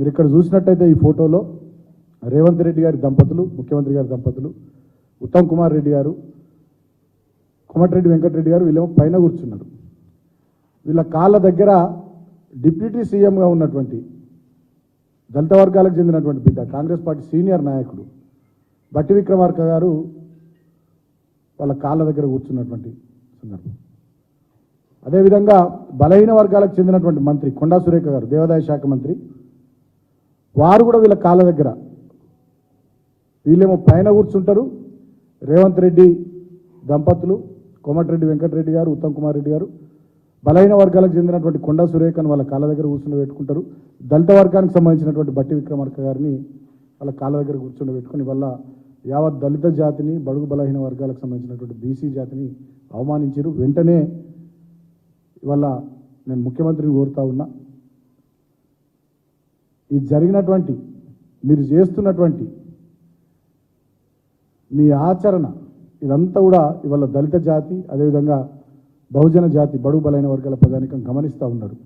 మీరు ఇక్కడ చూసినట్టయితే ఈ ఫోటోలో రేవంత్ రెడ్డి గారి దంపతులు, ముఖ్యమంత్రి గారి దంపతులు, ఉత్తమ్ కుమార్ రెడ్డి గారు, కోమటిరెడ్డి వెంకటరెడ్డి గారు వీళ్ళేమో పైన కూర్చున్నారు. వీళ్ళ కాళ్ళ దగ్గర డిప్యూటీ సీఎంగా ఉన్నటువంటి దళిత వర్గాలకు చెందినటువంటి బిడ్డ, కాంగ్రెస్ పార్టీ సీనియర్ నాయకుడు బట్టి విక్రమార్క గారు వాళ్ళ కాళ్ళ దగ్గర కూర్చున్నటువంటి సందర్భం. అదేవిధంగా బలహీన వర్గాలకు చెందినటువంటి మంత్రి కొండా సురేఖ గారు, దేవాదాయ శాఖ మంత్రి, వారు కూడా వీళ్ళ కాళ్ళ దగ్గర, వీళ్ళేమో పైన కూర్చుంటారు. రేవంత్ రెడ్డి దంపతులు, కోమటిరెడ్డి వెంకటరెడ్డి గారు, ఉత్తమ్ కుమార్ రెడ్డి గారు బలహీన వర్గాలకు చెందినటువంటి కొండా సురేఖను వాళ్ళ కాళ్ళ దగ్గర కూర్చుండబెట్టుకుంటారు. దళిత వర్గానికి సంబంధించినటువంటి బట్టి విక్రమార్క గారిని వాళ్ళ కాళ్ళ దగ్గర కూర్చుండబెట్టుకుని వల్ల యావత్ దళిత జాతిని, బడుగు బలహీన వర్గాలకు సంబంధించినటువంటి బీసీ జాతిని అవమానించారు. వెంటనే ఇవాళ నేను ముఖ్యమంత్రిని కోరుతా ఉన్నా, ఈ జరిగినటువంటి మీరు చేస్తున్నటువంటి మీ ఆచరణ ఇదంతా కూడా ఇవాళ దళిత జాతి, అదేవిధంగా బహుజన జాతి, బడుగు బలైన వర్గాల ప్రజానికం గమనిస్తూ ఉన్నారు.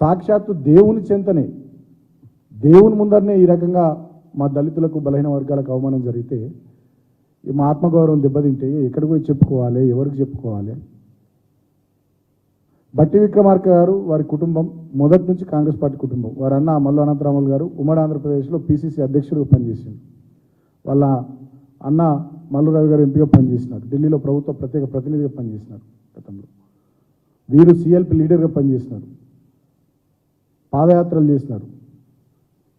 సాక్షాత్తు దేవుని చెంతనే, దేవుని ముందరనే ఈ రకంగా మా దళితులకు, బలహీన వర్గాలకు అవమానం జరిగితే మా ఆత్మగౌరవం దెబ్బతింటే ఎక్కడికి పోయి చెప్పుకోవాలి, ఎవరికి చెప్పుకోవాలి? బట్టి విక్రమార్క గారు, వారి కుటుంబం మొదటి నుంచి కాంగ్రెస్ పార్టీ కుటుంబం. వారి అన్న మల్లు అనంతరాములు గారు ఉమ్మడి ఆంధ్రప్రదేశ్లో పీసీసీ అధ్యక్షుడిగా పనిచేసింది. వాళ్ళ అన్న మల్లు రవి గారు ఎంపీగా పనిచేసినారు. ఢిల్లీలో ప్రభుత్వ ప్రత్యేక ప్రతినిధిగా పనిచేసినారు గతంలో. వీరు సిఎల్పి లీడర్గా పనిచేసినారు, పాదయాత్రలు చేసినారు.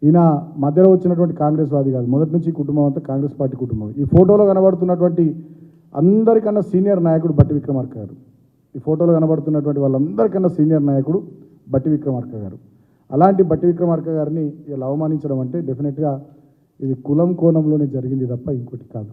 ఈయన మధ్యలో వచ్చినటువంటి కాంగ్రెస్ వాది కాదు, మొదటి నుంచి కుటుంబం అంతా కాంగ్రెస్ పార్టీ కుటుంబం. ఈ ఫోటోలో కనబడుతున్నటువంటి అందరికన్నా సీనియర్ నాయకుడు బట్టి విక్రమార్క గారు. ఈ ఫోటోలో కనబడుతున్నటువంటి వాళ్ళందరికన్నా సీనియర్ నాయకుడు బట్టి విక్రమార్క గారు. అలాంటి బట్టి విక్రమార్క గారిని ఇలా అవమానించడం అంటే డెఫినెట్గా ఇది కులం కోణంలోనే జరిగింది తప్ప ఇంకోటి కాదు.